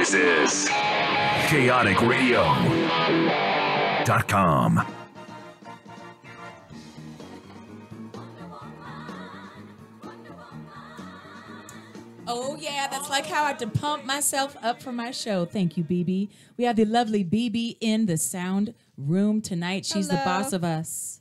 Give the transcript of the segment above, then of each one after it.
This is chaoticradio.com. Oh, yeah, that's like how I had to pump myself up for my show. Thank you, BB. We have the lovely BB in the sound room tonight. She's the boss of us.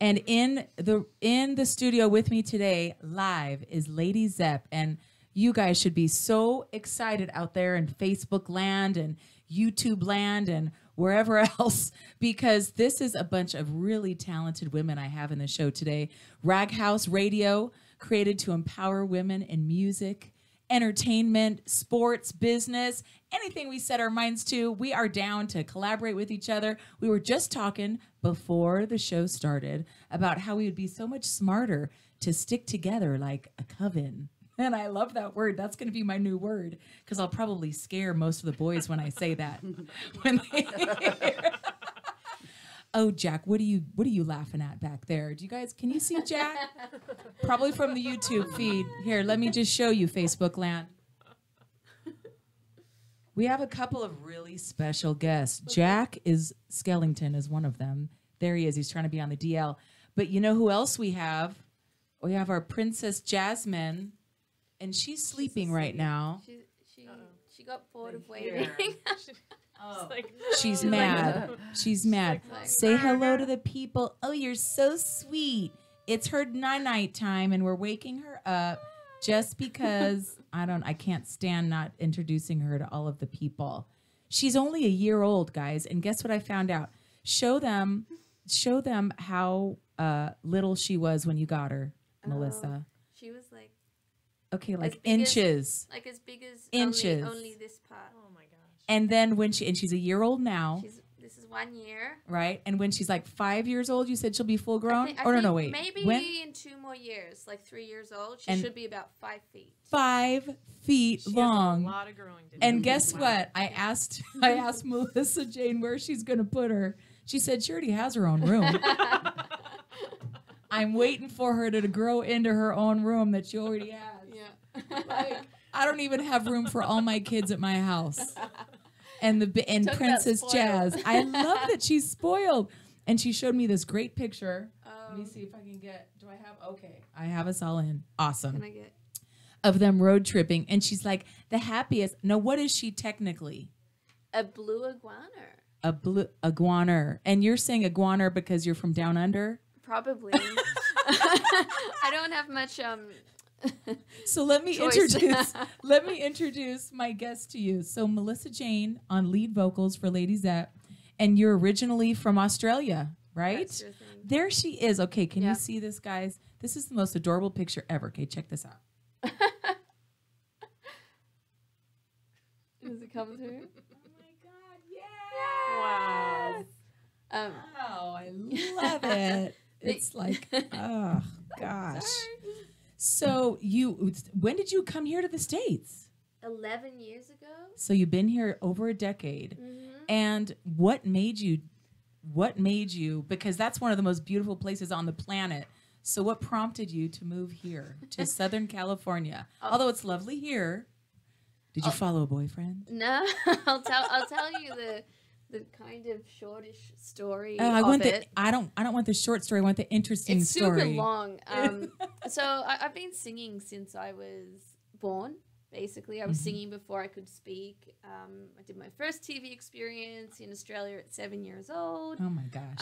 And in the studio with me today, live, is Lady Zep. And you guys should be so excited out there in Facebook land and YouTube land and wherever else, because this is a bunch of really talented women I have in the show today. Rag House Radio, created to empower women in music, entertainment, sports, business, anything we set our minds to. We are down to collaborate with each other. We were just talking before the show started about how we would be so much smarter to stick together like a coven. And I love that word. That's going to be my new word, because I'll probably scare most of the boys when I say that. When they Oh, Jack, what are you laughing at back there? Do you guys, can you see Jack? Probably from the YouTube feed. Here, let me just show you, Facebook land. We have a couple of really special guests. Jack Skellington is one of them. There he is. He's trying to be on the DL. But you know who else we have? We have our Princess Jasmine, and she's sleeping right now. She got bored of waiting. Oh. She's mad. She's mad. Say hello to the people. Oh, you're so sweet. It's her night time, and we're waking her up just because I can't stand not introducing her to all of the people. She's only a year old, guys, and guess what I found out? Show them how little she was when you got her, Melissa. She was like, okay, like inches. Like as big as inches. Only this part. Oh my gosh. And then she's a year old now. This is 1 year. Right? And when she's like 5 years old, you said she'll be full grown? I think no, wait. Maybe in 2 more years, like 3 years old, she should be about 5 feet. 5 feet she long. Has a lot of growing to do. And guess what? I asked Melissa Jane where she's gonna put her. She said she already has her own room. I'm waiting for her to grow into her own room that she already has. Yeah. Like, I don't even have room for all my kids at my house. And Princess Jazz. I love that she's spoiled. And she showed me this great picture. Let me see if I can get, I have us all in. Awesome. Can I get? Of them road tripping. And she's like the happiest. Now, what is she technically? A blue iguana. A blue iguaner. And you're saying iguaner because you're from down under? Probably. I don't have much So let me introduce my guest to you. So Melissa Jane on lead vocals for Lady Zep, and you're originally from Australia, right? That's your thing. There she is. Okay, can you see this, guys? This is the most adorable picture ever. Okay, check this out. Does it come through? Oh my God, yes! Wow. Oh, I love it. It's like, oh gosh. So when did you come here to the States? 11 years ago. So you've been here over a decade. Mm-hmm. And what made you, because that's one of the most beautiful places on the planet. So what prompted you to move here to Southern California? Although it's lovely here. Did you follow a boyfriend? No, I'll tell you the kind of shortish story. I don't want the short story. I want the interesting story. It's super long. So I've been singing since I was born. Basically, I was singing before I could speak. I did my first TV experience in Australia at 7 years old. Oh my gosh.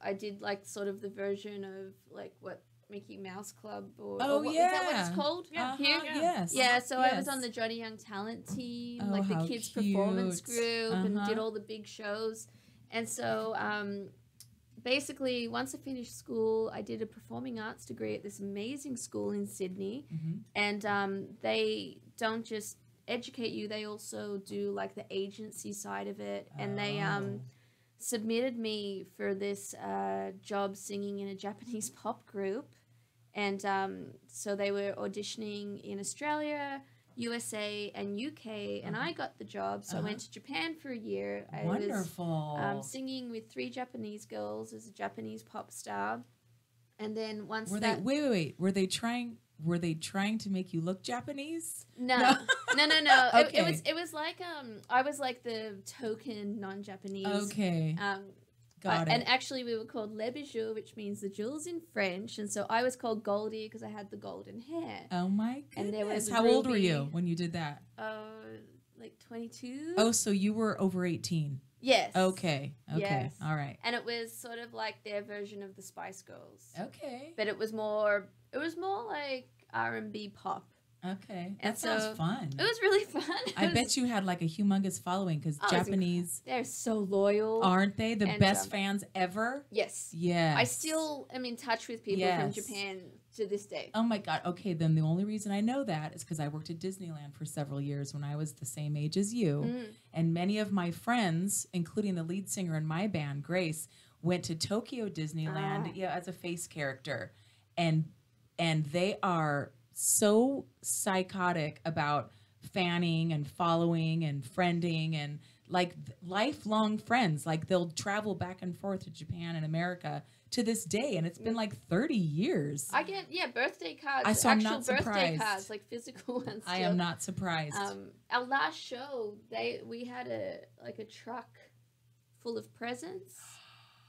I did like sort of the version of like what Mickey Mouse Club or is yeah. that what it's called? Yeah. Here? Yes. Yeah, so I was on the Johnny Young talent team, like the kids performance group, and did all the big shows. And so basically, once I finished school, I did a performing arts degree at this amazing school in Sydney. And they don't just educate you, they also do like the agency side of it. And they submitted me for this job singing in a Japanese pop group. And so they were auditioning in Australia, USA, and UK, and I got the job. So I went to Japan for a year. I was singing with 3 Japanese girls as a Japanese pop star. And then once wait, were they trying were they trying to make you look Japanese? No. Okay. It was like I was like the token non-Japanese. Okay. Got it. And actually, we were called Les Bijoux, which means the jewels in French. And so I was called Goldie because I had the golden hair. Oh my goodness! And there was How old were you when you did that? Like 22. Oh, so you were over 18. Yes. Okay. Yes. All right. And it was sort of like their version of the Spice Girls. Okay. But it was more like R&B pop. Okay. That sounds fun. It was really fun. I bet you had like a humongous following because Japanese... They're so loyal. Aren't they? The best fans ever? Yes. Yes. I still am in touch with people from Japan to this day. Oh my God. Okay, then the only reason I know that is because I worked at Disneyland for several years when I was the same age as you. Mm. And many of my friends, including the lead singer in my band, Grace, went to Tokyo Disneyland as a face character. And they are so psychotic about fanning and following and friending and like lifelong friends. Like they'll travel back and forth to Japan and America to this day, and it's been like 30 years. I get birthday cards, so actual birthday cards, like physical ones. I am not surprised. Our last show, we had a truck full of presents.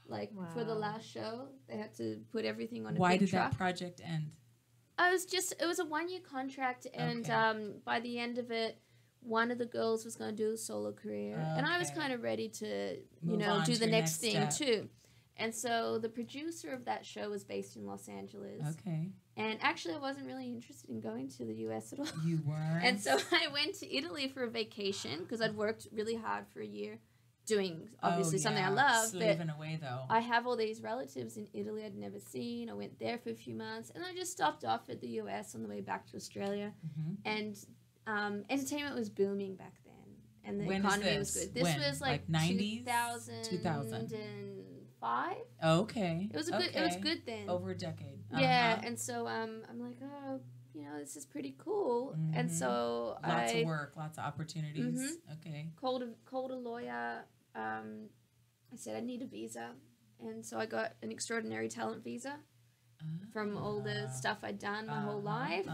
Like for the last show, they had to put everything on a big truck. Why did that project end? It was a 1-year contract, and by the end of it, one of the girls was going to do a solo career, and I was kind of ready to, do the next thing too. And so the producer of that show was based in Los Angeles. Okay. And actually, I wasn't really interested in going to the U.S. at all. You weren't? And so I went to Italy for a vacation because I'd worked really hard for a year doing, obviously, something I love. Slaving away, though. I have all these relatives in Italy I'd never seen. I went there for a few months, and I just stopped off at the U.S. on the way back to Australia. Mm-hmm. And entertainment was booming back then, and the economy was good. This was like 90s? 2005. Oh, okay. It was It was good then. Over a decade. Yeah, and so I'm like, oh, this is pretty cool. Mm-hmm. And so lots of work, lots of opportunities. Mm-hmm. Okay. Called a lawyer. I said I need a visa, and so I got an extraordinary talent visa from all the stuff I'd done my whole life.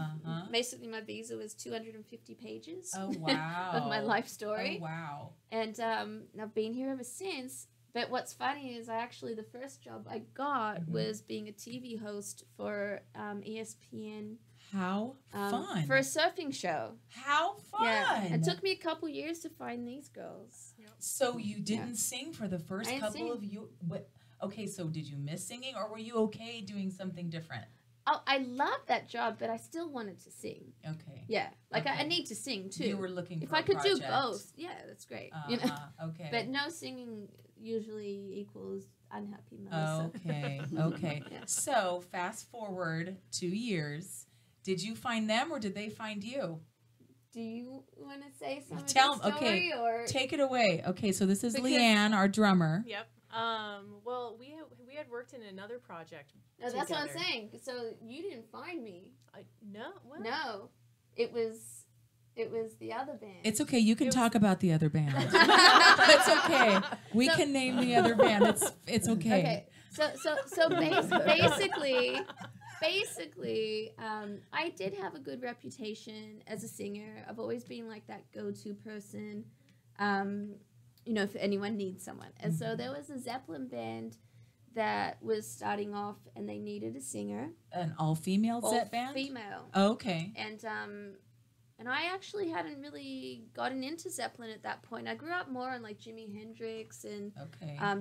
Basically, my visa was 250 pages. Oh wow! Of my life story. Oh wow! And I've been here ever since. But what's funny is the first job I got was being a TV host for ESPN. How fun! For a surfing show. How fun! Yeah. It took me a couple years to find these girls. Yep. So you didn't sing for the first couple of you. Okay, so did you miss singing, or were you okay doing something different? Oh, I loved that job, but I still wanted to sing. Okay. Yeah, I need to sing too. You were looking for if I could do both. Yeah, that's great. Okay. But no singing usually equals unhappy Okay. Okay. Yeah. So fast forward 2 years. Did you find them or did they find you? Do you want to say something? Tell them. Okay. Or? Take it away. Okay. So this is Leanne, our drummer. Yep. Well, we had worked in another project. No, that's what I'm saying. So you didn't find me. No. Well. No, it was the other band. It's okay. You can talk about the other band. It's okay. We can name the other band. It's okay. Okay. So basically, I did have a good reputation as a singer. I've always been like that go-to person, if anyone needs someone. And so there was a Zeppelin band that was starting off, and they needed a singer. An all-female Zepp band? All-female. Oh, okay. And I actually hadn't really gotten into Zeppelin at that point. I grew up more on like Jimi Hendrix and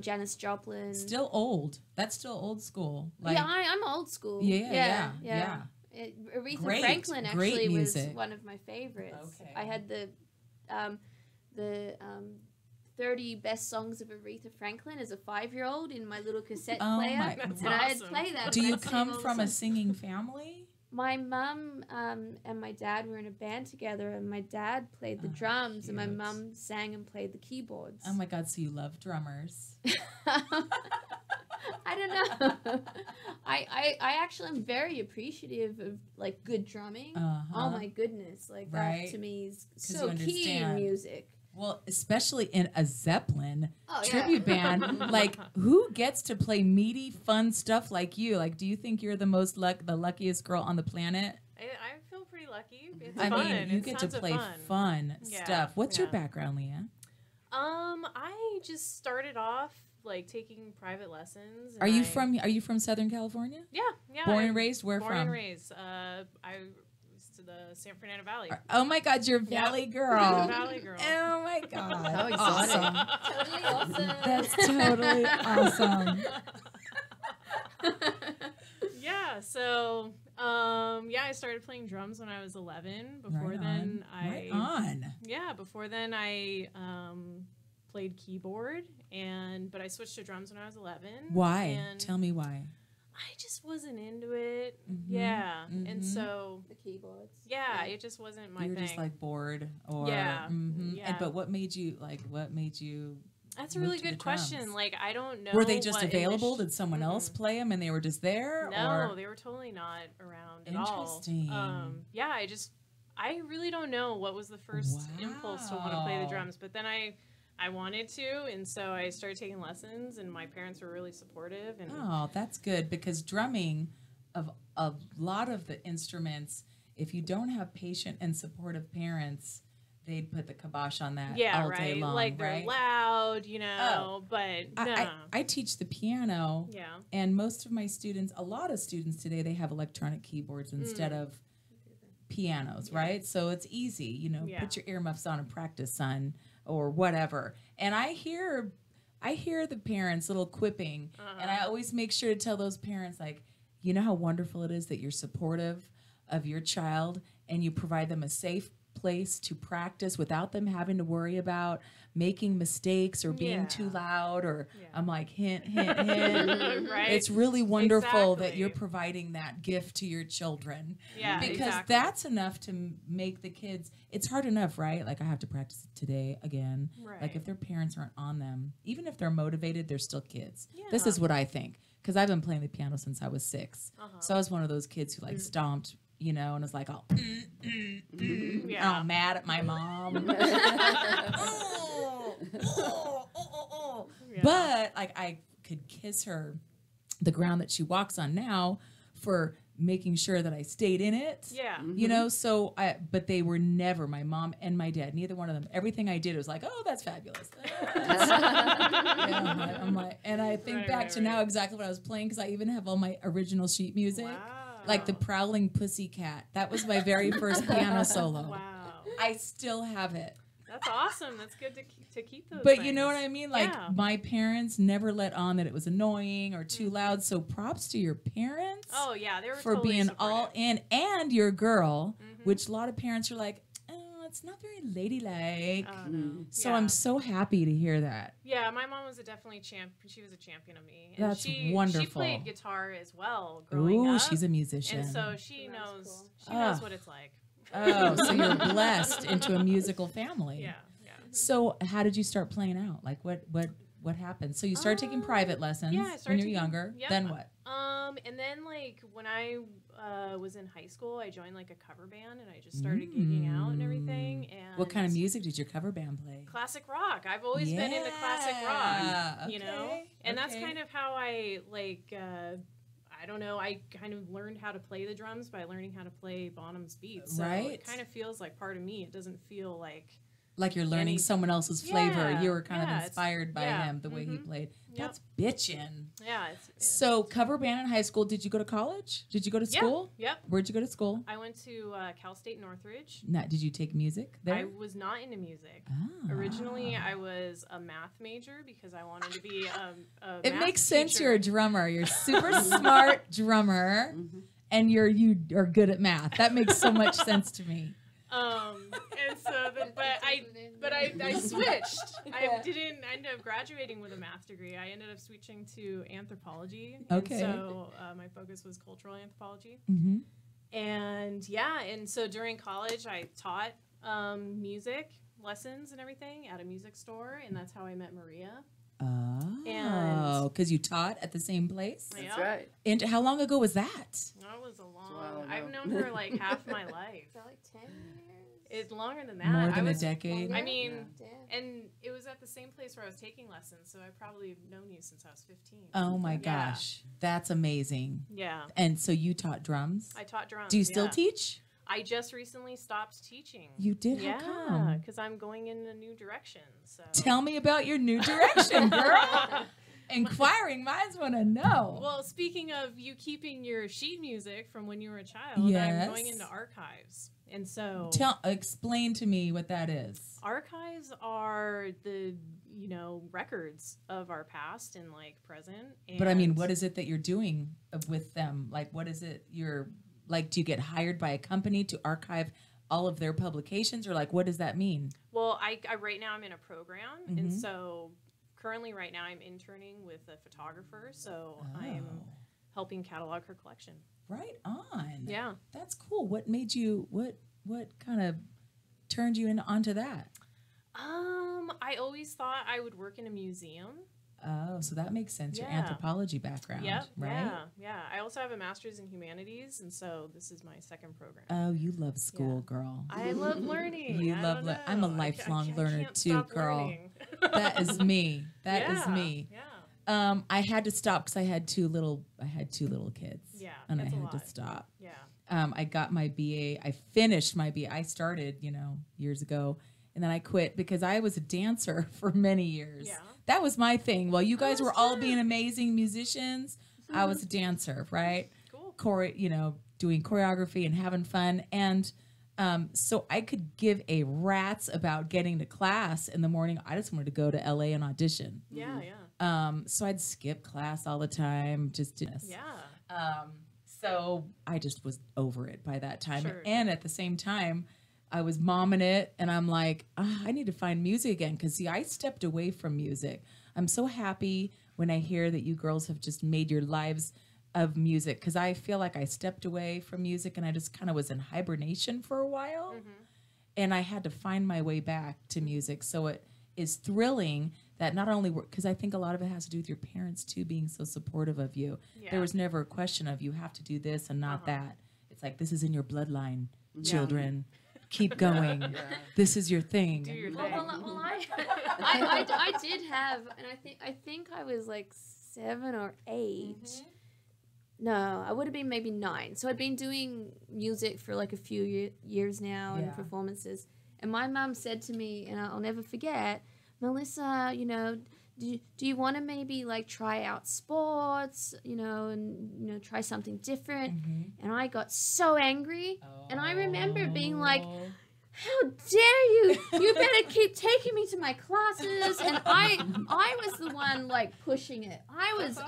Janis Joplin. Still old. That's still old school. Like, yeah, I'm old school. Yeah. Aretha Franklin actually was one of my favorites. Okay. I had the 30 best songs of Aretha Franklin as a 5-year-old in my little cassette player. That's and awesome. I'd play that. Do you come from a singing family? My mom and my dad were in a band together, and my dad played the drums, and my mom sang and played the keyboards. Oh my God, so you love drummers. I don't know. I actually am very appreciative of like good drumming. Oh my goodness, like that to me is so key in music. Well, especially in a Zeppelin tribute band, like who gets to play meaty, fun stuff like you? Like, do you think you're the luckiest girl on the planet? I feel pretty lucky. It's I fun. mean, you It's get to tons of play fun Yeah, stuff. What's your yeah. background, Leah? I just started off like taking private lessons. Are you from Southern California? Yeah, yeah. Born and raised? Where born from? and raised. I was to the San Fernando Valley. Oh my God, you're Valley girl. Valley girl. Oh my God. How exciting. Totally awesome. That's totally awesome. Yeah, so I started playing drums when I was 11. Before then I played keyboard but I switched to drums when I was 11. Why? And Tell me why. I just wasn't into it. Mm-hmm. Yeah. And so The keyboards. yeah, it just wasn't my You were thing. just like bored or Yeah. And, but what made you That's a move really to the good question. drums? Like I don't know. Were they just what available? Did someone else play them and they were just there? No, or? they were totally not around at all. Interesting. I really don't know what was the first impulse to want to play the drums, but then I wanted to, and so I started taking lessons, and my parents were really supportive. And Oh, that's good, because drumming, of a lot of the instruments, if you don't have patient and supportive parents, they'd put the kibosh on that all day long, like they're loud, but no. I teach the piano, Yeah. and most of my students, a lot of students today, they have electronic keyboards instead of pianos, right? So it's easy, put your earmuffs on and practice, son, or whatever. And I hear the parents little quipping, and I always make sure to tell those parents, like, you know how wonderful it is that you're supportive of your child and you provide them a safe place to practice without them having to worry about making mistakes or being too loud, or I'm like, hint, hint, hint. Right? It's really wonderful that Exactly. you're providing that gift to your children. Yeah, Because exactly. that's enough to make the kids, it's hard enough, right? Like, I have to practice it today again. Right. Like, if their parents aren't on them, even if they're motivated, they're still kids. Yeah. This is what I think. Because I've been playing the piano since I was 6. So I was one of those kids who, like, stomped, and was like, all mad at my mom. But like, I could kiss her, the ground that she walks on now, for making sure that I stayed in it. Yeah. So but they were never, my mom and my dad, neither one of them, everything I did was like, oh, that's fabulous. I'm like, and I think back to now exactly what I was playing, because I even have all my original sheet music. Wow. Like the Prowling Pussycat. That was my very first piano solo. Wow. I still have it. That's awesome. That's good to keep those But things. you know what I mean? Like, Yeah. my parents never let on that it was annoying or too loud. So props to your parents Oh yeah, they were for totally being supportive. all in, and your girl, which a lot of parents are like, oh, it's not very ladylike. Oh, no. So Yeah. I'm so happy to hear that. Yeah, my mom was definitely she was a champion of me. And That's she wonderful. She played guitar as well growing Ooh, up. she's a musician. And so she That's knows cool. she knows what it's like. Oh, so you're blessed into a musical family. Yeah. So how did you start playing out? Like, what happened? So you started taking private lessons yeah, I when started you're taking- younger. yep. Then what? And then like when I was in high school, I joined like a cover band, and I just started gigging out and everything. And What kind of music did your cover band play? Classic rock. I've always been into classic rock, you know? And that's kind of how I like I don't know, I kind of learned how to play the drums by learning how to play Bonham's beats. So Right. it kind of feels like part of me. It doesn't feel like you're learning someone else's flavor. Yeah, You were kind yeah, of inspired by yeah, him, the way he played. Yep. That's bitchin'. yeah. So cover band in high school. Did you go to college? Did you go to school? Yep. Where'd you go to school? I went to Cal State Northridge. Did you take music there? I was not into music. Ah. Originally, I was a math major because I wanted to be a It math makes sense. teacher. You're a drummer. You're a super smart drummer, and you are good at math. That makes so much sense to me. And so, but I switched. I didn't end up graduating with a math degree. I ended up switching to anthropology. Okay. And so my focus was cultural anthropology. Mm-hmm. And so during college, I taught music lessons and everything at a music store, and that's how I met Maria. Oh, because you taught at the same place? That's right. And how long ago was that? That was a while long. ago. I've known her like half my life. Is that like 10 years? It's longer than that. More than a decade? I mean, and it was at the same place where I was taking lessons, so I probably have known you since I was 15. Oh my gosh. That's amazing. Yeah. And so you taught drums? I taught drums. Do you still teach? I just recently stopped teaching. You did? How come? Yeah, because I'm going in a new direction. So tell me about your new direction, girl. Inquiring minds want to know. Well, speaking of you keeping your sheet music from when you were a child, I'm going into archives. And so explain to me what that is. Archives are the, records of our past and like present. And but I mean, what is it that you're doing with them? Like, what is it do you get hired by a company to archive all of their publications, or like, what does that mean? Well, I right now I'm in a program, and so currently right now I'm interning with a photographer, so I am helping catalog her collection. Right on. Yeah. That's cool. What made you, what kind of turned you onto that? I always thought I would work in a museum. Oh, so that makes sense. Your anthropology background, right? Yeah. I also have a master's in humanities, and so this is my second program. Oh, you love school, girl. I love learning. You love I'm a lifelong learner too, girl. That is me. That is me. Yeah. I had to stop because I had two little kids. Yeah. And I had to stop. Yeah. I got my BA. I finished my BA. I started, years ago, and then I quit because I was a dancer for many years. Yeah. That was my thing. While you guys were all being amazing musicians, I was a dancer, right? Cool. Doing choreography and having fun. And so I could give a rat's about getting to class in the morning. I just wanted to go to LA and audition. Yeah, yeah. So I'd skip class all the time. Yeah. So I just was over it by that time. Sure. And at the same time, I was momming it, and I'm like, I need to find music again. Because, see, I stepped away from music. I'm so happy when I hear that you girls have just made your lives of music, because I feel like I stepped away from music, and I just kind of was in hibernation for a while. Mm-hmm. And I had to find my way back to music. So it is thrilling that not only because I think a lot of it has to do with your parents, too, being so supportive of you. Yeah. There was never a question of you have to do this and not that. It's like, this is in your bloodline, children. Keep going. This is your thing. Do your thing. Well, I did have, and I think I was like 7 or 8. Mm-hmm. No, I would have been maybe 9. So I'd been doing music for like a few years now and performances. And my mum said to me, and I'll never forget, Melissa, do you want to maybe like try out sports, and try something different? Mm-hmm. And I got so angry, and I remember being like, how dare you? You better keep taking me to my classes. And I was the one like pushing it. I was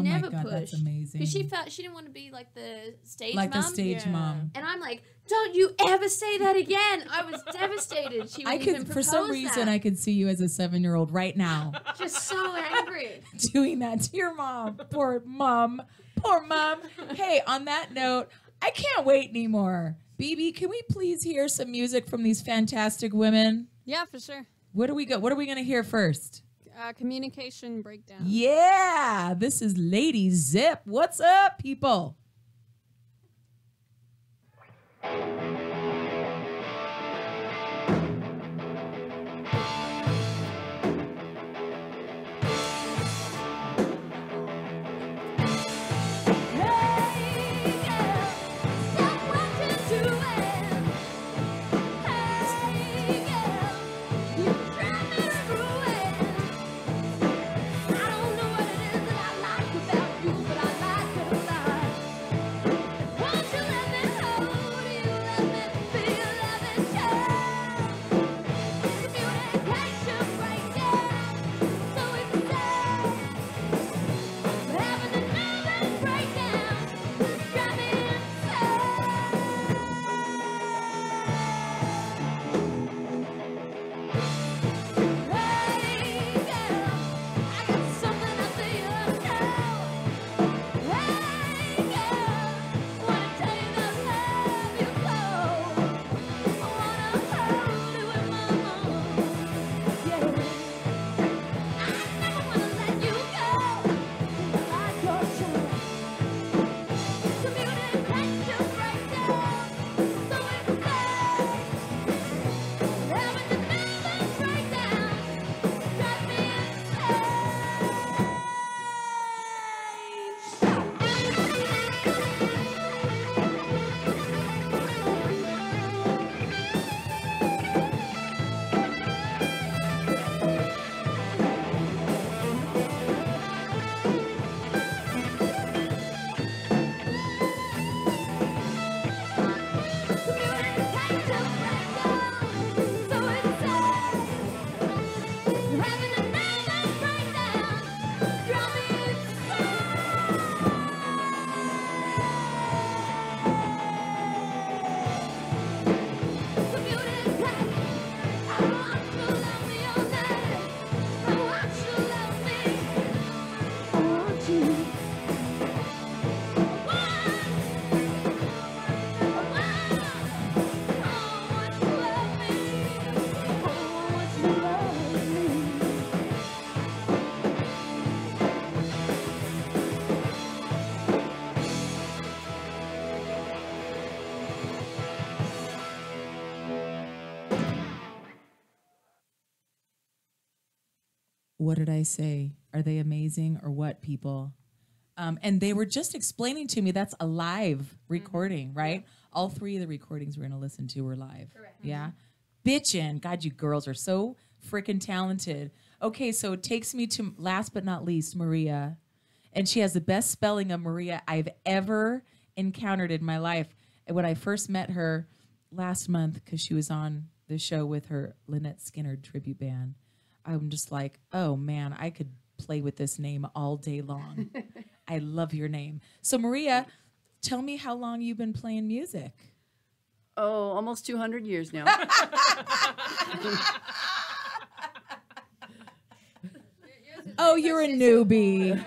never pushed. That's amazing. Because she didn't want to be like the stage mom. Like the stage mom. And I'm like, don't you ever say that again. I was devastated. She would even propose for some reason, I could see you as a 7-year-old right now. Just so angry. Doing that to your mom. Poor mom. Poor mom. Hey, on that note, I can't wait anymore. BB, can we please hear some music from these fantastic women? Yeah, for sure. What are we going to hear first? Communication Breakdown. Yeah, this is Lady Zep. What's up, people? what did I say? Are they amazing or what, people? And they were just explaining to me that's a live recording, right? Yeah. All 3 of the recordings we're going to listen to were live. Correct. Yeah. Bitchin'. God, you girls are so freaking talented. Okay, so it takes me to last but not least, Maria. And she has the best spelling of Maria I've ever encountered in my life. And when I first met her last month, because she was on the show with her Lynette Skinner tribute band, I'm just like, oh man, I could play with this name all day long. I love your name. So Maria, tell me how long you've been playing music. Oh, almost 200 years now. Oh, you're a newbie.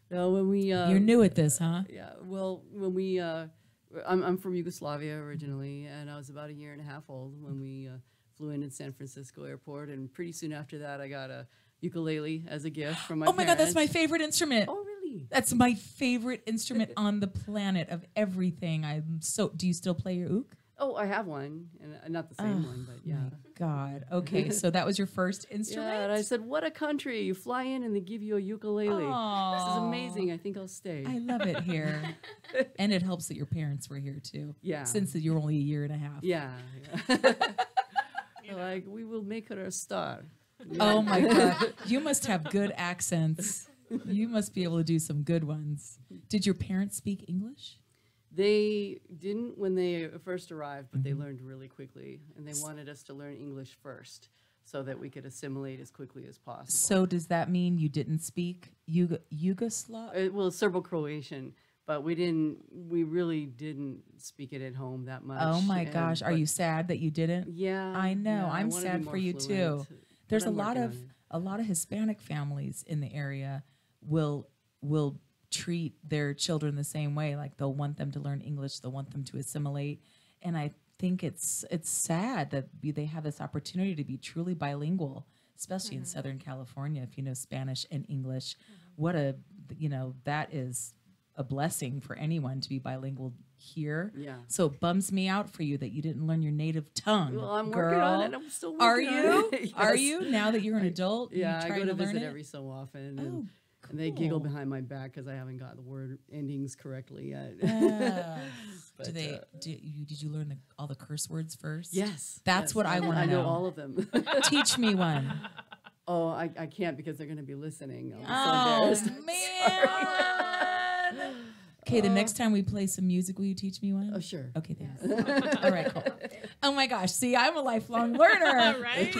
No, when we you're new at this, huh? Yeah. Well, when we I'm from Yugoslavia originally, and I was about 1.5 years old when we flew in at San Francisco Airport, and pretty soon after that, I got a ukulele as a gift from my parents. Oh my God, that's my favorite instrument. Oh, really? That's my favorite instrument on the planet of everything. Do you still play your ook? Oh, I have one, and not the same one, but yeah. My God. Okay, so that was your first instrument? Yeah, and I said, what a country. You fly in and they give you a ukulele. Aww. This is amazing. I think I'll stay. I love it here. And it helps that your parents were here, too. Yeah. Since you're only 1.5 years. Yeah. Like, we will make her a star. Oh, my God. You must have good accents. You must be able to do some good ones. Did your parents speak English? They didn't when they first arrived, but they learned really quickly, and they wanted us to learn English first so that we could assimilate as quickly as possible. So does that mean you didn't speak Yugoslav? Well, Serbo-Croatian, but we really didn't speak it at home that much. Oh my gosh, are you sad that you didn't? Yeah. I know. Yeah, I'm sad for you too. There's a lot of Hispanic families in the area will treat their children the same way. Like they'll want them to learn English, they'll want them to assimilate. And I think it's sad that they have this opportunity to be truly bilingual, especially in Southern California, if you know Spanish and English. What that is a blessing for anyone to be bilingual here. Yeah. So it bums me out for you that you didn't learn your native tongue. Well, I'm girl. working on it. I'm still working Are you? on it. Yes. Are you? Now that you're an adult, yeah, you try I go to learn visit it? every so often. Oh, cool. And they giggle behind my back because I haven't got the word endings correctly yet. But, did you learn all the curse words first? Yes. That's what I want to know. I know all of them. Teach me one. Oh, I can't because they're going to be listening. I'm so man. Okay, the next time we play some music, will you teach me one? Oh, sure. Okay, thanks. All right, cool. Oh my gosh, see, I'm a lifelong learner. Right?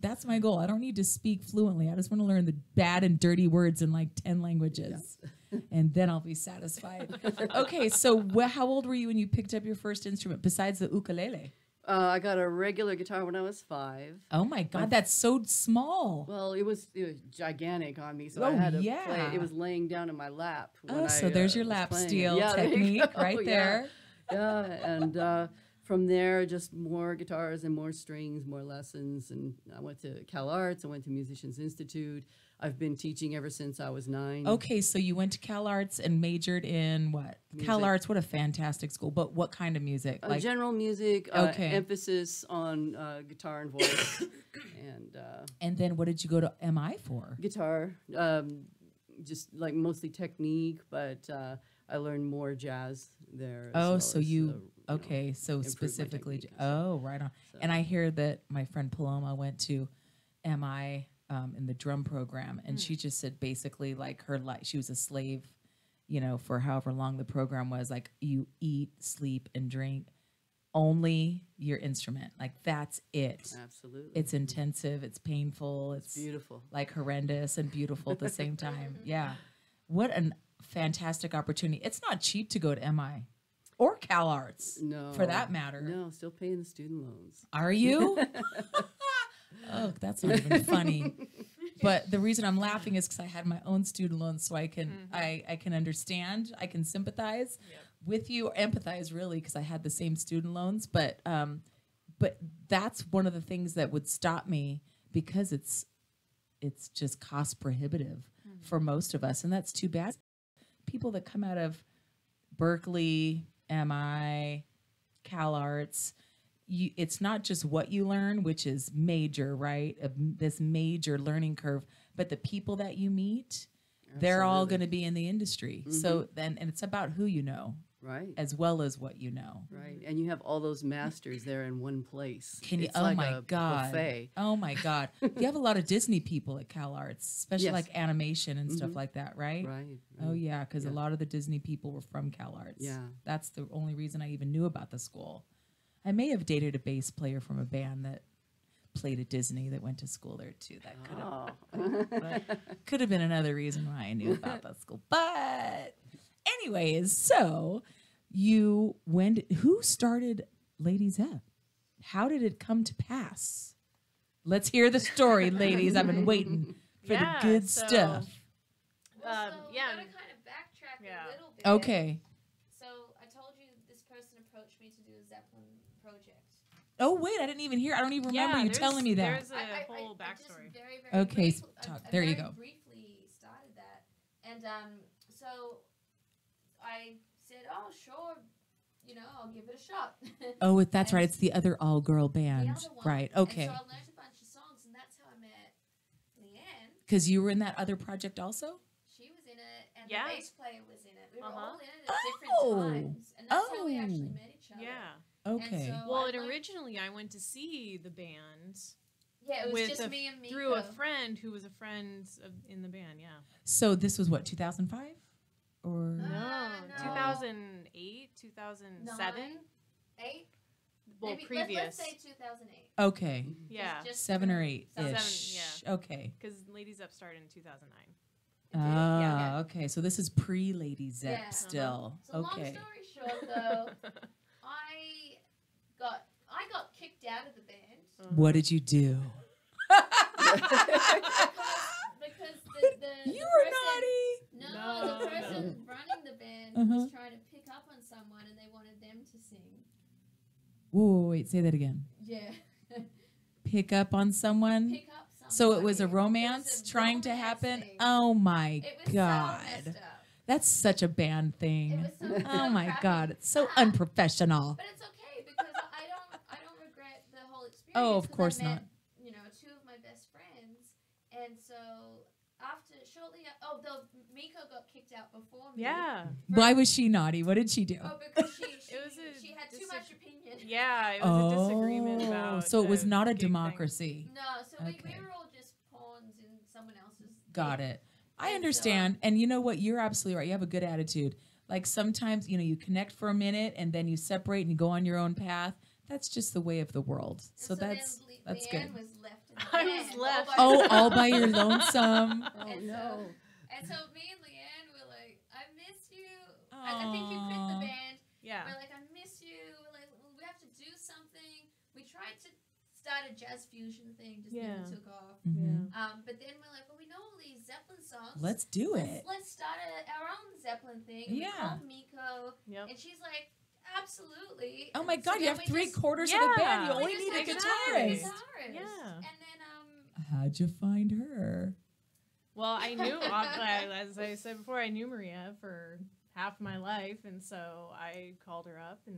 That's my goal. I don't need to speak fluently. I just want to learn the bad and dirty words in like 10 languages. Yes. And then I'll be satisfied. Okay, so how old were you when you picked up your first instrument besides the ukulele? I got a regular guitar when I was 5. Oh my God, that's so small. Well, it was gigantic on me, so I had to play it. It was laying down in my lap. So there's your lap steel technique right there. Yeah, and from there, just more guitars and more strings, more lessons. And I went to Cal Arts. I went to Musicians Institute. I've been teaching ever since I was 9. Okay, so you went to Cal Arts and majored in what? Music. Cal Arts, what a fantastic school. But what kind of music? Like general music, emphasis on guitar and voice. And then what did you go to MI for? Guitar, just like mostly technique, but I learned more jazz there. So specifically, right on. So. And I hear that my friend Paloma went to MI in the drum program, and she just said basically like her life, she was a slave, for however long the program was. Like you eat, sleep, and drink only your instrument. Like that's it. Absolutely. It's intensive. It's painful. It's beautiful. Like horrendous and beautiful at the same time. Yeah. What a fantastic opportunity. It's not cheap to go to MI. Or Cal Arts, for that matter. No, still paying the student loans. Are you? Oh, that's not even funny. But the reason I'm laughing is because I had my own student loans, so I can I can understand, I can sympathize with you, or empathize really, because I had the same student loans. But that's one of the things that would stop me, because it's just cost prohibitive for most of us, and that's too bad. People that come out of Berkeley, MI, Cal Arts, it's not just what you learn, which is major, right? This major learning curve, but the people that you meet, they're all going to be in the industry. So then, and it's about who you know. Right. As well as what you know. Right. And you have all those masters there in one place. It's like my God. Buffet. Oh my God. You have a lot of Disney people at Cal Arts, especially like animation and stuff like that, right? Right. Oh yeah, because a lot of the Disney people were from Cal Arts. Yeah. That's the only reason I even knew about the school. I may have dated a bass player from a band that played at Disney that went to school there too. That could have been another reason why I knew about that school. But anyways, so who started Lady Zep? How did it come to pass? Let's hear the story, ladies. I've been waiting for the good stuff. Well, we gotta kind of backtrack a little bit. Okay. So I told you this person approached me to do a Zeppelin project. Oh wait, I didn't even hear. I don't even remember you telling me that. There's a whole backstory. Okay, there you go. Briefly started that, and so I said, "Oh, sure, I'll give it a shot." Oh, that's right. It's the other all-girl band, right? Okay. And so I learned a bunch of songs, and that's how I met Leanne. Because you were in that other project also. She was in it, and the bass player was in it. We were all in it at different times, and that's how we actually met each other. Yeah. Okay. So originally I went to see the band. Yeah, it was just me and Miko. Through a friend who was a friend in the band, yeah. So this was what, 2005? Or no. 2008, 2007? 8? Well, maybe, previous. Let's say 2008. Okay. Yeah. Just 7 or 8-ish. 7, yeah. Okay. Because Lady Zep started in 2009. Okay. So this is pre-Lady Zep still. So long story short, though, I got kicked out of the band. What did you do? because you were naughty. No, the person running the band was trying to pick up on someone, and they wanted them to sing. Whoa, wait, say that again. Yeah. Pick up on someone? Pick up someone. So it was a romance trying to happen? Thing. Oh my God. So messed up. That's such a band thing. It was oh my crappy. God, it's so unprofessional. But it's okay because I don't regret the whole experience. Oh, of course I met, not. Two of my best friends, and so though Miko got kicked out before me. Yeah. Why was she naughty? What did she do? Oh, because she had too much opinion. Yeah, it was a disagreement about. So it was not a democracy. No, so we were all just pawns in someone else's. Got it. I understand. And you know what? You're absolutely right. You have a good attitude. Like sometimes, you connect for a minute and then you separate and you go on your own path. That's just the way of the world. So that's good. Was left in the I was left. All by your lonesome. No. And so me and Leanne were like, I miss you. I think you quit the band. Yeah. We're like, I miss you. We're like, we have to do something. We tried to start a jazz fusion thing, just never took off. But then we're like, well, we know all these Zeppelin songs. Let's do it. Let's start our own Zeppelin thing. Yeah. We called Miko. And she's like, absolutely. Oh my God, you have 3/4 of the band. You only need a guitarist. Yeah. And then how'd you find her? Well, I knew, as I said before, I knew Maria for half my life, and so I called her up and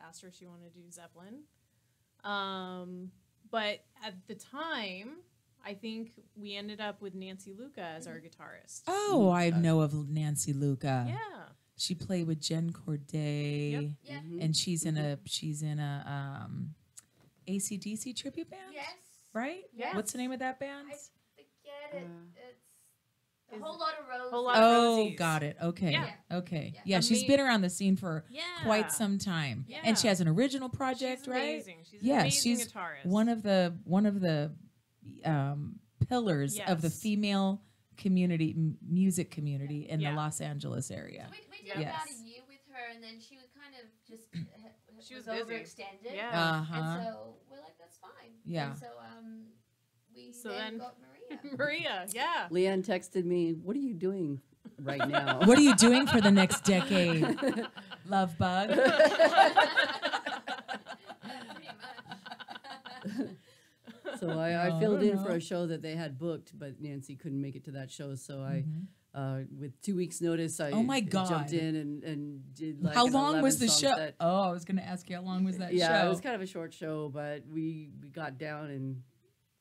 asked her if she wanted to do Zeppelin. But at the time, I think we ended up with Nancy Luca as our guitarist. Oh, I know of Nancy Luca. Yeah. She played with Jen Corday, and she's in a AC/DC tribute band. Yes. Right? Yes. What's the name of that band? I forget it. It's a whole lot of roses. Whole lot of rosies. Got it. Okay. Yeah. Okay. Yeah, she's been around the scene for quite some time, Yeah. and she has an original project, She's right? amazing. She's an amazing guitarist. one of the pillars of the female community, music community in the Los Angeles area. So we did about a year with her, and then she was kind of just she was overextended. Yeah. And so we're like, that's fine. Yeah. And so we then got Maria. Maria, yeah. Leanne texted me, "What are you doing right now?" What are you doing for the next decade? Love bug. So I filled in for a show that they had booked, but Nancy couldn't make it to that show. So I, with 2 weeks' notice, I jumped in and did like how long was the show? Set. Oh, I was going to ask you, how long was that show? Yeah, it was kind of a short show, but we got down and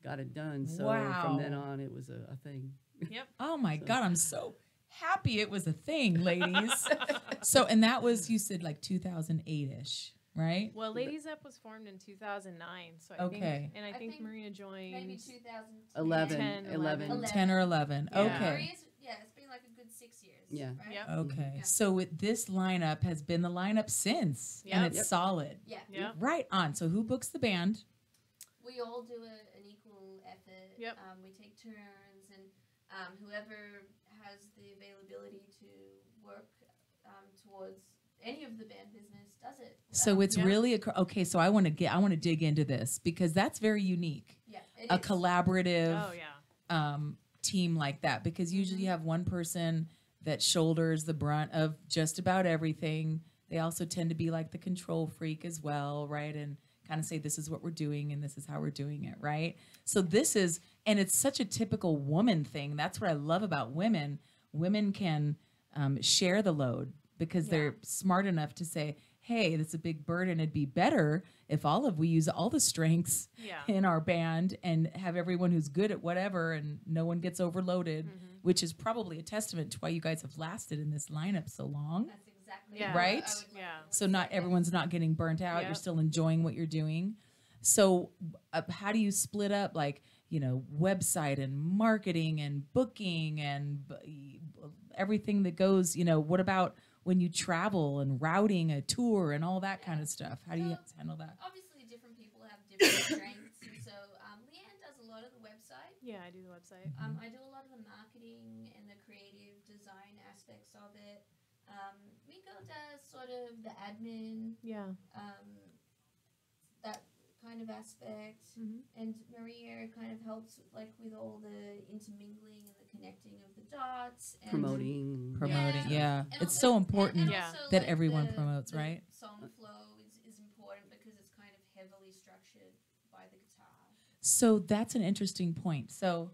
got it done. So from then on, it was a thing. Yep. Oh my God, I'm so happy it was a thing, ladies. So, and that was, you said like 2008-ish, right? Well, Lady Zep was formed in 2009, so I think Maria joined maybe 2011. 10 or 11. Yeah. Okay. It's been like a good 6 years. Yeah. Right? Yep. Okay. Yeah. So with this lineup has been the lineup since, and it's solid. Yeah. Yep. Right on. So who books the band? We all do an equal effort. Yep. We take turns, and whoever has the availability to work towards any of the band business does it. So it's really okay. So I want to dig into this because that's very unique. Yeah, A collaborative Oh yeah. Team like that, because usually you have one person that shoulders the brunt of just about everything. They also tend to be like the control freak as well, right? And kind of say, this is what we're doing and this is how we're doing it, right? So this is, and it's such a typical woman thing. That's what I love about women. Women can share the load because they're smart enough to say, hey, that's a big burden. It'd be better if we use all the strengths in our band and have everyone who's good at whatever and no one gets overloaded, which is probably a testament to why you guys have lasted in this lineup so long. That's exactly right. So not everyone's not getting burnt out. You're still enjoying what you're doing. So how do you split up, like, website and marketing and booking and everything that goes, what about when you travel and routing a tour and all that kind of stuff? How do you handle that? Obviously, different people have different strengths. And so Leanne does a lot of the website. Yeah, I do the website. I do a lot of the marketing and the creative design aspects of it. Miko does sort of the admin. Yeah. That kind of aspect. And Maria kind of helps with all the intermingling and the connecting of the dots. And Promoting. Yeah. And It's so important and also, that everyone promotes, the right? Song flow is important because it's kind of heavily structured by the guitar. So that's an interesting point. So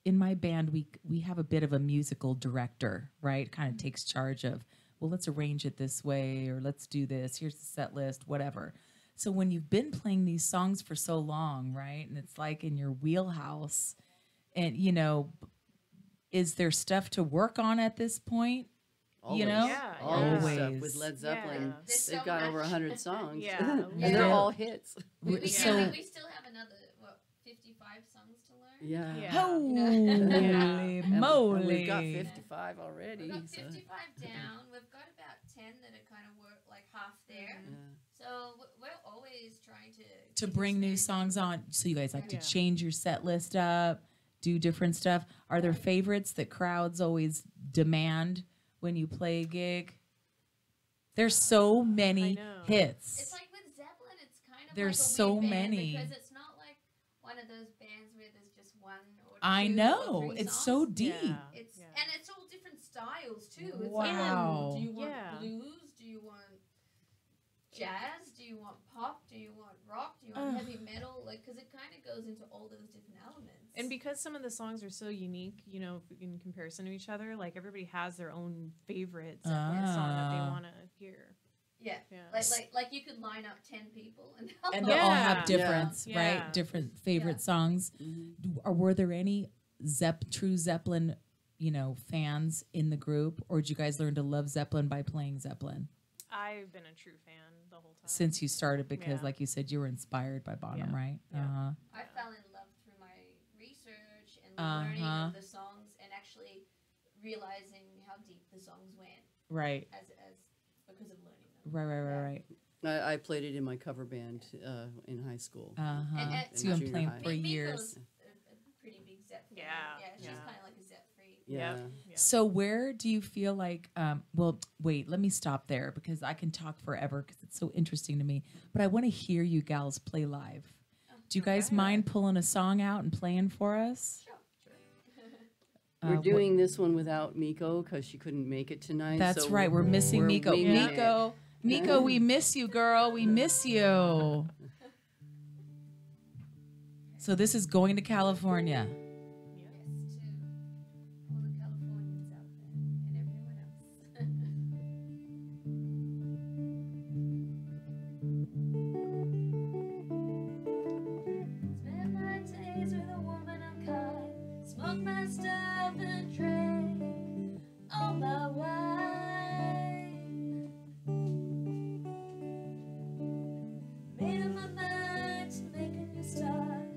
in my band, we have a bit of a musical director, right? Kind of takes charge of, well, let's arrange it this way, or let's do this. Here's the set list, whatever. So when you've been playing these songs for so long, right, and it's like in your wheelhouse, and, is there stuff to work on at this point? Always. Yeah, always. Stuff with Led Zeppelin. Yeah. They've got over 100 songs. Yeah. And they're all hits. We still have another 55 songs to learn. Yeah. Holy moly. And we've got 55 already. We've got 55 down. We've got about 10 that are kind of like half there. So we're always trying to bring new songs on. So you guys like to change your set list up, do different stuff. Are there favorites that crowds always demand when you play a gig? There's so many hits. It's like with Zeppelin, it's kind of there's like a so weird many band because it's not like one of those bands where there's just one or two I or know. three It's songs. so deep. And it's all different styles too. It's Wow. like, do you want blues? Do you want jazz? Do you want pop? Do you want rock? Do you want heavy metal? Like, because it kind of goes into all those different elements. And because some of the songs are so unique, in comparison to each other, like everybody has their own favorite Zeppelin song that they want to hear. Yeah. Like you could line up 10 people and they'll all have different, right? Different favorite songs. Or were there any true Zeppelin, fans in the group, or did you guys learn to love Zeppelin by playing Zeppelin? I've been a true fan the whole time since you started, because, like you said, you were inspired by Bonham, right? I fell in love through my research and learning of the songs, and actually realizing how deep the songs went. Right. As because of learning them. Right. I played it in my cover band in high school. And so you've been playing for years. A pretty big Zep fan. Yeah. She's kind of like a Zep freak. Yeah. So where do you feel like, well, wait, let me stop there because I can talk forever because it's so interesting to me. But I want to hear you gals play live. Do you guys mind pulling a song out and playing for us? Sure. We're doing this one without Miko because she couldn't make it tonight. That's so right. We're missing Miko. Miko, we miss you, girl. We miss you. So this is going to California. Yes, to all the Californians out there and everyone else. Spend my days with a woman I'm kind, smoke my stuff and drink all my wine. Made up my mind to make a new start.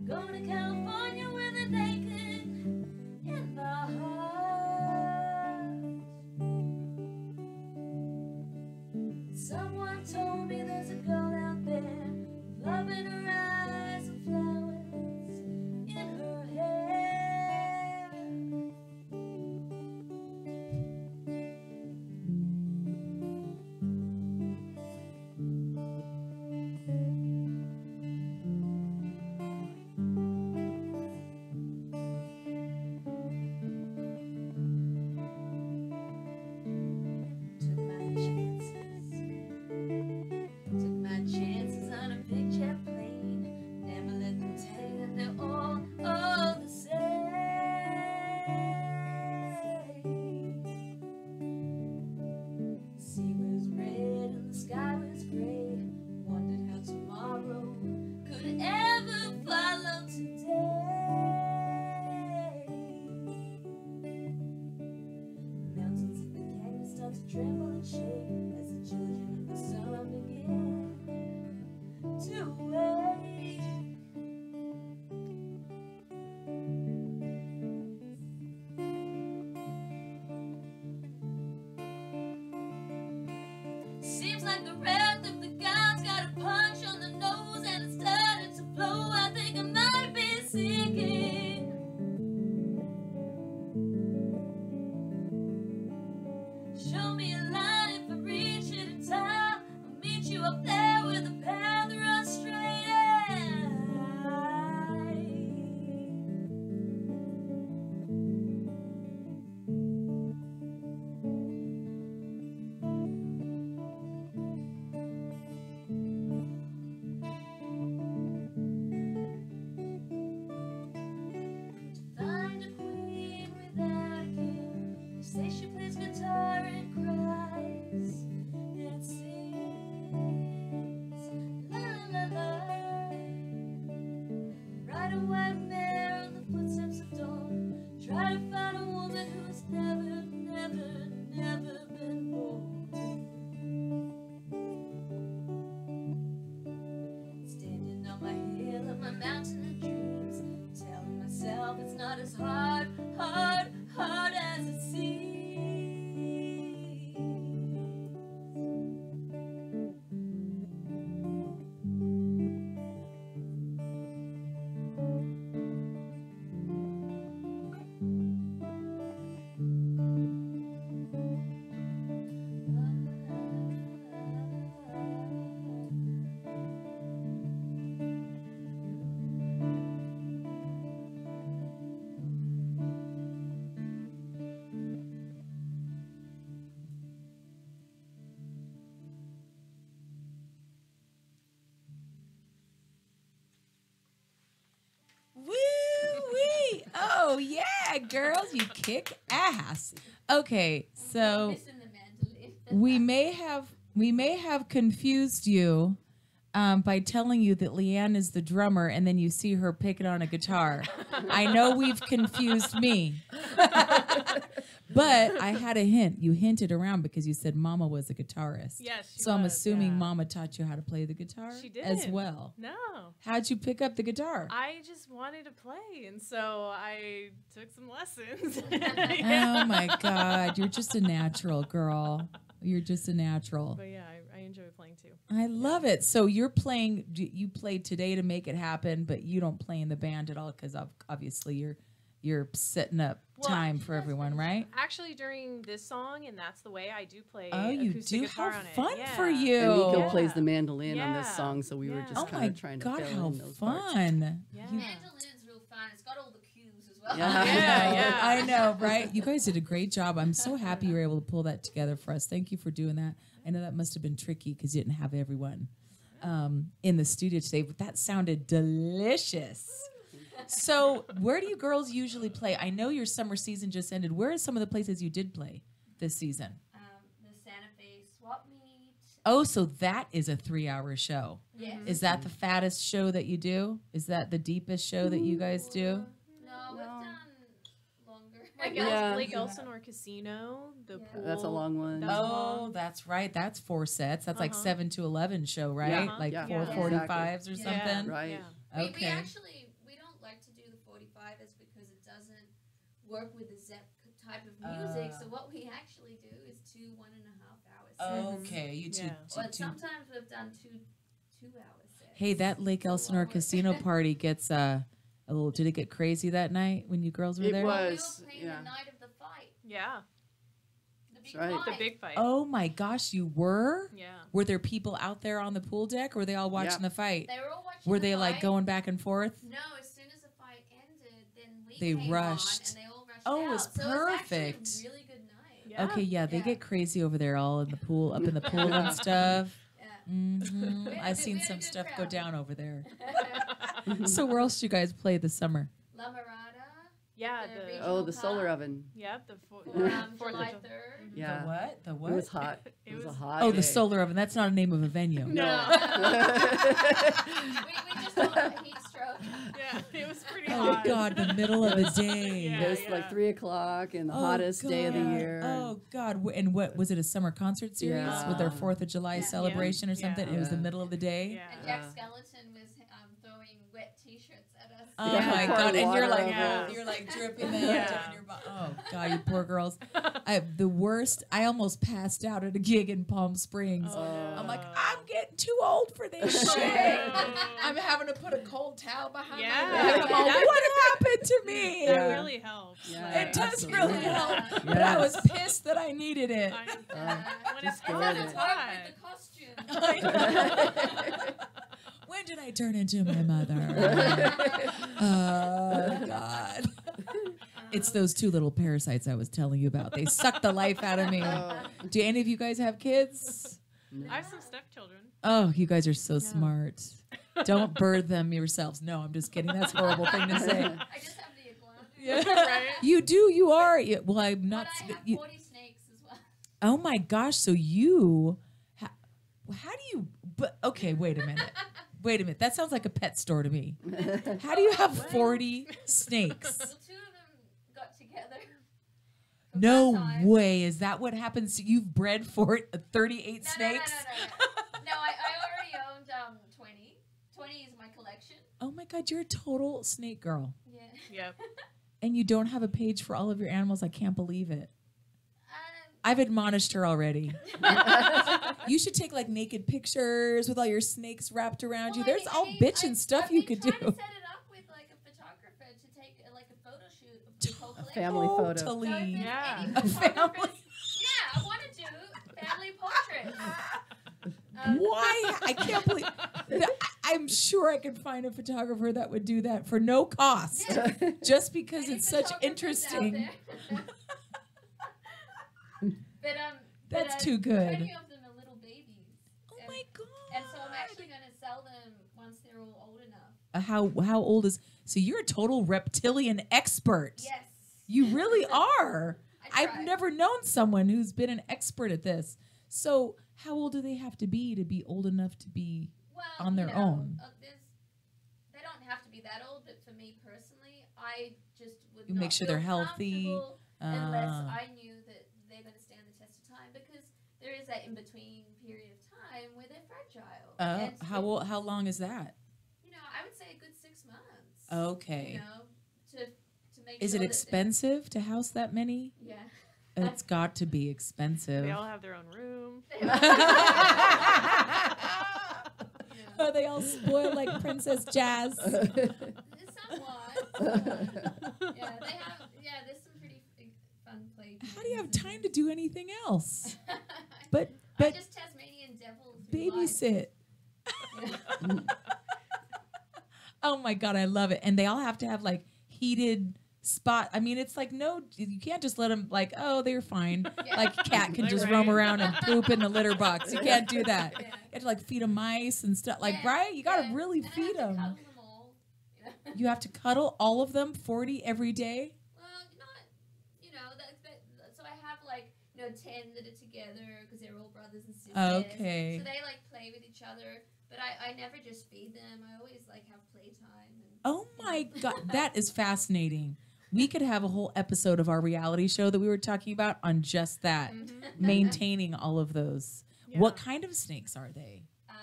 Going to California with a naked in my heart. Someone told me there's a girl out there, love in her eyes and flowers in her hair. Took my chances on a big jet plane. Never let them tell you they're all the same. The sea was red and the sky was gray. Wondered how tomorrow could ever follow today. Mountains in the canyon start to tremble and shake as the children of the sun begin to wake. Seems like the wrath of the gods got a punch on the nose and it started to flow. I think I might be sinking. Show me a line if I reach it in time. I'll meet you up there with a path run straight and find a queen without a king. They say she plays guitar and cries and sings la la la. Ride a white mare on the footsteps of dawn. Try to find a woman who's never, never, never been born. Standing on my hill of my mountain of dreams, telling myself it's not as hard as it seems. Woo-wee. Oh, yeah, girls, you kick ass. Okay, so Missing the mandolin. we may have confused you by telling you that Leanne is the drummer and then you see her picking on a guitar. I know we've confused me. But I had a hint. You hinted around because you said Mama was a guitarist. Yes, she So I'm was, assuming yeah. Mama taught you how to play the guitar She did as well. No. How'd you pick up the guitar? I just wanted to play, and so I took some lessons. Oh my God, you're just a natural, girl. You're just a natural. But yeah, I enjoy playing too. I love it. So you're playing. You played today to make it happen, but you don't play in the band at all because obviously you're setting up time for everyone, right? Actually, during this song, and that's the way I do play. Oh, you acoustic do. guitar How on it. fun Yeah. for you! And Nico Yeah. plays the mandolin on this Yeah. song, so we were just Oh kind my of trying to God, fill how in those parts. fun! Yeah. Mandolin's real fun. It's got all the cues as well. Yeah. Yeah. I know, right? You guys did a great job. I'm so happy you were able to pull that together for us. Thank you for doing that. I know that must have been tricky because you didn't have everyone. in the studio today. But that sounded delicious. So where do you girls usually play? I know your summer season just ended. Where are some of the places you did play this season? The Santa Fe Swap Meet. Oh, so that is a 3-hour show. Yes. Is that the fattest show that you do? Is that the deepest show that you guys do? No, we've done longer. Lake Elsinore Casino, the pool. That's a long one. That's right. That's 4 sets. That's like 7 to 11 show, right? Yeah. Like 4:45s or something. Right. We Okay. actually don't like to do the 45s because it doesn't work with the Zep type of music. So what we actually do is 2 1.5-hour sets. Okay, you two. But sometimes we've done 2-hour sets. Hey, that Lake Elsinore Casino party gets a little. Did it get crazy that night when you girls were It there? was. We were playing the night of the fight. Yeah. The big right. fight. The big fight. Oh my gosh, you were? Yeah. Were there people out there on the pool deck, or were they all watching the fight? They were all watching. Were the they fight. like going back and forth? No, as soon as the fight ended, then we They came rushed. on and they all rushed Oh, out. it was So perfect. it was actually a really good night. Yeah. Okay, yeah, they get crazy over there, all in the pool, up in the pool and stuff. Yeah. I've seen We had a some good stuff go crowd. down over there. So where else do you guys play this summer? La Mirada. Yeah. The The regional The pub. solar oven. Yep. The For, 4th July of 3rd. Yeah. The what? The what? It was hot. It It was a was- hot. Oh, day. the solar oven. That's not a name of a venue. No. We just got a heat stroke. Yeah. It was pretty Oh hot. God, the middle of the day. Yeah. It was like 3 o'clock and the hottest day of the God. year. Oh God! And what was it? A summer concert series with their Yeah. 4th of July Yeah. celebration or Yeah. something? It was the Yeah. middle of the day. Yeah. And Jack Skeleton was throwing wet T-shirts at us. Oh Yeah. my Pouring God! And you're water like, over you're like dripping that Yeah. down your butt. Oh God, you poor girls. The worst. I almost passed out at a gig in Palm Springs. Oh, no. I'm like, I'm getting too old for this shit. I'm having to put a cold towel behind Yeah. my back. I'm all, That- what happened to me? That Yeah. really helps. Yeah. It does Absolutely. really help. But I was Yes. pissed that I needed it. When It it's hot, doesn't it's work hot. with the costume. When did I turn into my mother? Oh, God. It's those 2 little parasites I was telling you about. They suck the life out of me. Do any of you guys have kids? I have some stepchildren. Oh, you guys are so smart. Don't birth them yourselves. No, I'm just kidding. That's a horrible thing to say. I just have the iguana. Yeah. Right? You do. You are. Well, I'm not. But I have You, 40 snakes as well. oh, my gosh. So you. How do you. But okay, wait a minute. Wait a minute. That sounds like a pet store to me. How do you have 40 snakes? Well, 2 of them got together. the No first time. way. Is that what happens? You've bred for 38 No, snakes? No, I already owned 20. 20 is my collection. Oh my God, you're a total snake girl. Yeah. Yep. And you don't have a page for all of your animals. I can't believe it. Um, I've admonished her already. You should take like naked pictures with all your snakes wrapped around you. There's all bitchin' stuff you could do. I've been trying to set it up with like a photographer to take like a photo shoot of the whole collection. family photo. Totally. So if there's Yeah. any A family. photographers- Yeah, I want to do family portraits. Why? I can't believe. I'm sure I could find a photographer that would do that for no cost, Yeah. just because Any it's such photographers out interesting. there? but That's too good. 20 of them are little babies. Oh And- my God. And so I'm actually going to sell them once they're all old enough. How old is? So you're a total reptilian expert. Yes. You really are. I I've try. never known someone who's been an expert at this. So how old do they have to be old enough to be? Well, on their own? They don't have to be that old, but for me personally, I just would You not make sure feel they're healthy. comfortable unless Uh, I knew that they're going to stand the test of time, because there is that in between period of time where they're fragile. And how long is that? You know, I would say a good 6 months. Okay. You know, to make Is sure it that expensive to house that many? Yeah. It's got to be expensive. They all have their own room. Are they all spoiled like Princess Jazz? Somewhat. Yeah, they have. Yeah, there's some pretty fun play. How do you have time to do anything else? I But just Tasmanian devil through life. babysit. Yeah. Oh my God, I love it. And they all have to have like heated spot. I mean, it's like, no, you can't just let them like, oh, they're fine. Yeah. Like cat can just Right. roam around and poop in the litter box. You can't do that. Yeah. It had to like feed them mice and stuff. Like, right? You got to really feed them. Cuddle them all, You have to cuddle all of them, 40 every day? Well, not, so I have like, 10 that are together because they're all brothers and sisters. Okay. So they like play with each other, but I never just feed them. I always like have playtime. Oh my God, that is fascinating. We could have a whole episode of our reality show that we were talking about on just that, maintaining all of those. Yeah. What kind of snakes are they? A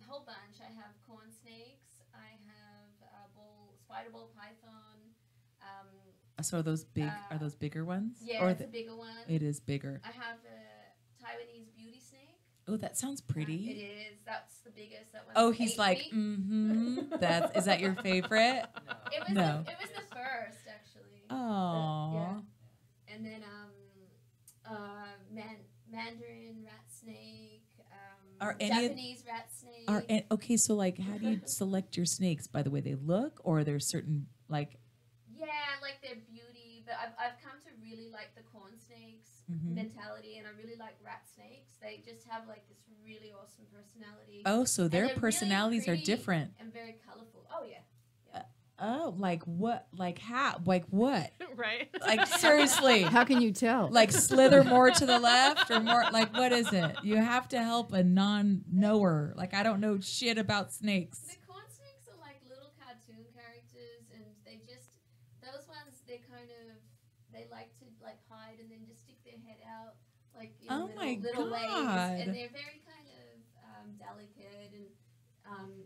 whole bunch. I have corn snakes. I have spider ball python. So are those big? Are those bigger ones? Yeah, it's a bigger one. It is bigger. I have a Taiwanese beauty snake. Oh, that sounds pretty. It is. That's the biggest. That one's he's like, is that your favorite? No. It was the first, actually. Oh. Yeah. And then Mandarin rat snake. Japanese rat snake. Okay, so like, how do you select your snakes? By the way they look, or there's certain like? Yeah, like their beauty, but I've come to really like the corn snakes mentality, and I really like rat snakes. They just have like this really awesome personality. Oh, so their personalities really are different and very colorful. Oh yeah. Oh, like what? Like how? Like what? Right. Like seriously. How can you tell? Like slither more to the left or more? Like what is it? You have to help a non-knower. Like I don't know shit about snakes. The corn snakes are like little cartoon characters, and they just those ones they like to like hide and then just stick their head out like in little ways, and they're very kind of delicate and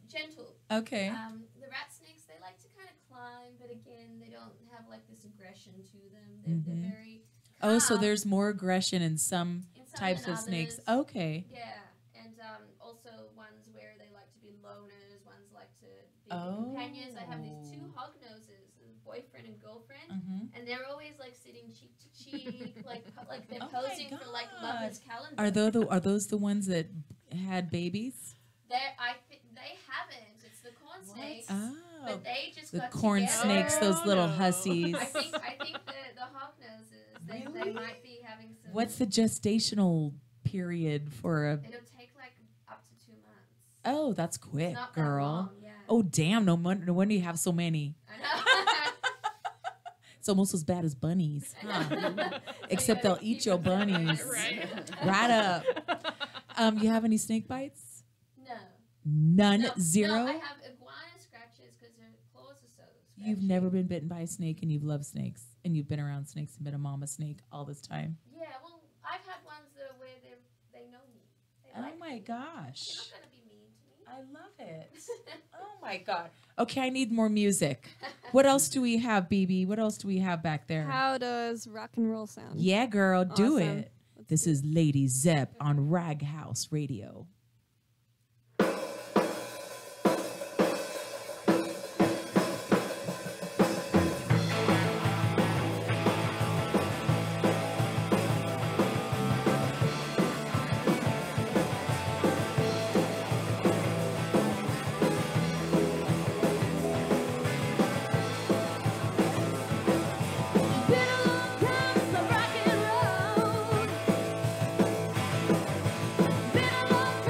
gentle. Okay. The rat snakes, they like to kind of climb, but again, they don't have like this aggression to them. They're very calm. Oh, so there's more aggression in some types of snakes. Okay. Yeah, and also ones where they like to be loners, ones like to be companions. I have these two hog noses, boyfriend and girlfriend, and they're always like sitting cheek to cheek, like they're posing for like lovers' calendar. Are those the ones that had babies? They haven't. It's the corn snakes. Oh. But they just got corn together. snakes, those little hussies. I think the hawk noses, they might be having some. What's the gestational period for a? It'll take like up to 2 months. Oh, that's quick, it's not girl. That long, yeah. Oh, damn! No wonder you have so many. I know. It's almost as bad as bunnies, huh? Except they'll eat your bunnies. Right up. You have any snake bites? None? No, Zero? No, I have iguana scratches because their claws are so scratchy. You've never been bitten by a snake and you've loved snakes and you've been around snakes and been a mama snake all this time. Yeah, well, I've had ones where they know me. Oh my gosh. They're not going to be mean to me. I love it. Oh my God. Okay, I need more music. What else do we have, BB? What else do we have back there? How does rock and roll sound? Yeah, girl, do Awesome. it. This is Lady Zep on Rag House Radio. Been a long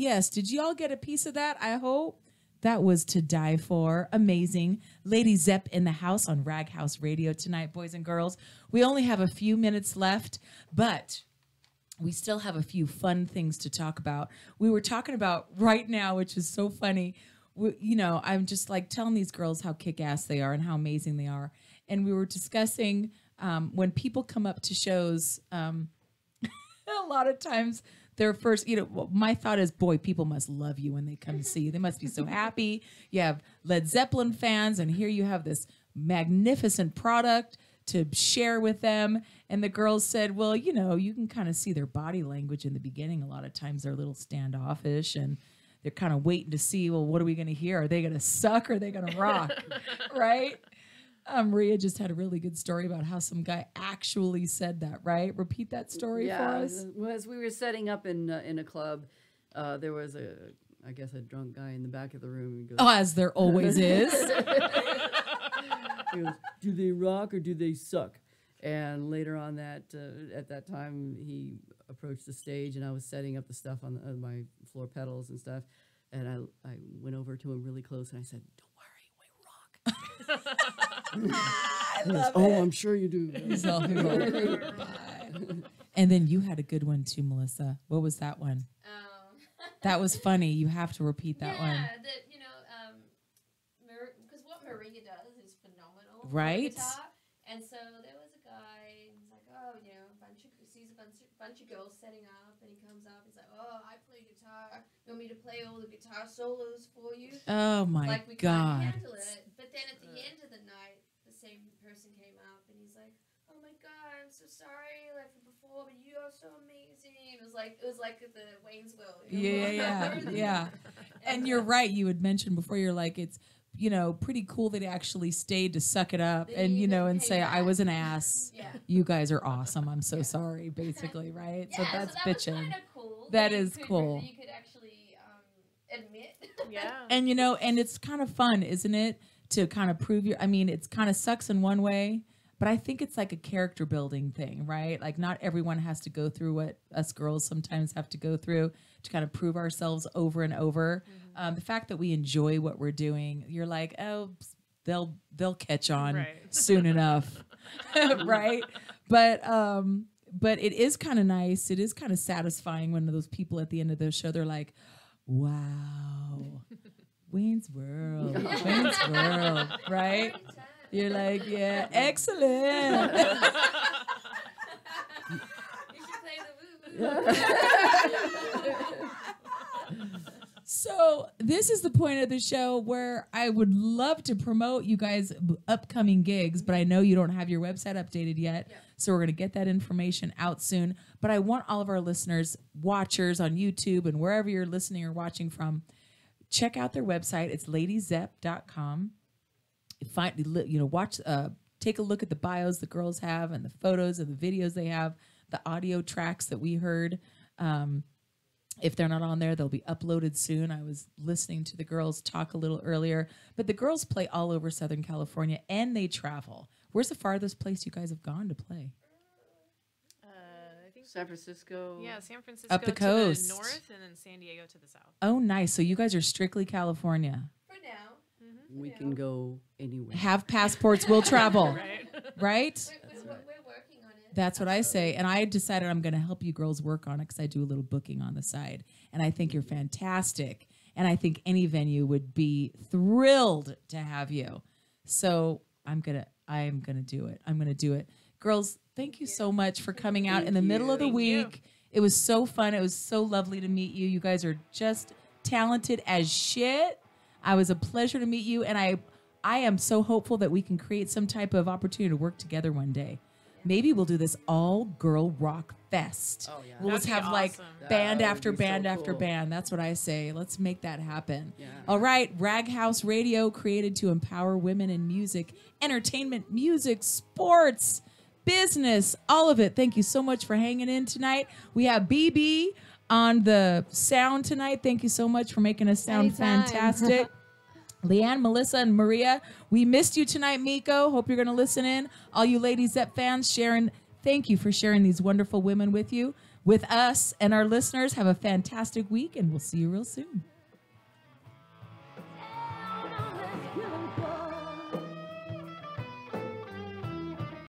Yes. Did you all get a piece of that? I hope. That was to die for. Amazing. Lady Zep in the house on Rag House Radio tonight, boys and girls. We only have a few minutes left, but we still have a few fun things to talk about. We were talking about right now, which is so funny. I'm just like telling these girls how kick-ass they are and how amazing they are. And we were discussing when people come up to shows, a lot of times their first, my thought is, boy, people must love you when they come to see you. They must be so happy. You have Led Zeppelin fans, and here you have this magnificent product to share with them. And the girls said, well, you can kind of see their body language in the beginning. A lot of times they're a little standoffish, and they're kind of waiting to see, well, what are we going to hear? Are they going to suck or are they going to rock? Right? Maria just had a really good story about how some guy actually said that, right? Repeat that story for us. Well, as we were setting up in a club, there was a drunk guy in the back of the room. He goes, as there always is. He goes, do they rock or do they suck? And later on at that time, he approached the stage, and I was setting up the stuff on my floor pedals and stuff. And I went over to him really close, and I said, don't worry, we rock. I love it. I'm sure you do. And then you had a good one too, Melissa. What was that one? That was funny. You have to repeat that one. Yeah, because what Maria does is phenomenal. Right. And so there was a guy, and he's like, sees a bunch of girls setting up, and he comes up, he's like, oh, I play guitar. You want me to play all the guitar solos for you? Oh my we God. can't handle it. But then at the end of the night, the same person came up, and he's like, oh my God, I'm so sorry, for before, but you are so amazing. It was like the Wayne's World. Yeah. And you're right. You had mentioned before, you're like, it's, pretty cool that he actually stayed to suck it up and, and say, I was an ass. Yeah. You guys are awesome. I'm so sorry, basically, right? Yeah, so that's that bitching. was kind of cool. That is cool. You could actually admit. Yeah. And, and it's kind of fun, isn't it? To kind of prove it kind of sucks in one way, but I think it's like a character building thing, right? Like not everyone has to go through what us girls sometimes have to go through to kind of prove ourselves over and over. Mm-hmm. The fact that we enjoy what we're doing, you're like, oh, they'll catch on soon enough, right? But it is kind of nice. It is kind of satisfying when those people at the end of the show, they're like, wow, Wayne's World, right? You're like, yeah, excellent. You should play the woo. So this is the point of the show where I would love to promote you guys' upcoming gigs, but I know you don't have your website updated yet. Yeah. So we're going to get that information out soon. But I want all of our listeners, watchers on YouTube and wherever you're listening or watching from, check out their website. It's ladyzep.com. Take a look at the bios the girls have and the photos and the videos they have, the audio tracks that we heard. If they're not on there, they'll be uploaded soon. I was listening to the girls talk a little earlier, but the girls play all over Southern California and they travel. Where's the farthest place you guys have gone to play? I think San Francisco. Yeah, San Francisco up the coast, to the north, and then San Diego to the south. Oh, nice. So you guys are strictly California. For now. We can go anywhere. Have passports, we'll travel. Right? We're working on it. That's what I say. And I decided I'm going to help you girls work on it because I do a little booking on the side. And I think you're fantastic. And I think any venue would be thrilled to have you. So I'm going to do it. I'm going to do it. Girls, thank you so much for coming out in the middle of the week. It was so fun. It was so lovely to meet you. You guys are just talented as shit. It was a pleasure to meet you. And I am so hopeful that we can create some type of opportunity to work together one day. Maybe we'll do this all-girl rock fest. Oh, yeah. We'll just have like band after band after band. That's what I say. Let's make that happen. Yeah. All right. Rag House Radio, created to empower women in music, entertainment, music, sports, business, all of it. Thank you so much for hanging in tonight. We have BB on the sound tonight. Thank you so much for making us sound fantastic. Leanne, Melissa, and Maria, we missed you tonight, Miko. Hope you're going to listen in. All you Lady Zep fans, Sharon, Thank you for sharing these wonderful women with us and our listeners. Have a fantastic week, and we'll see you real soon.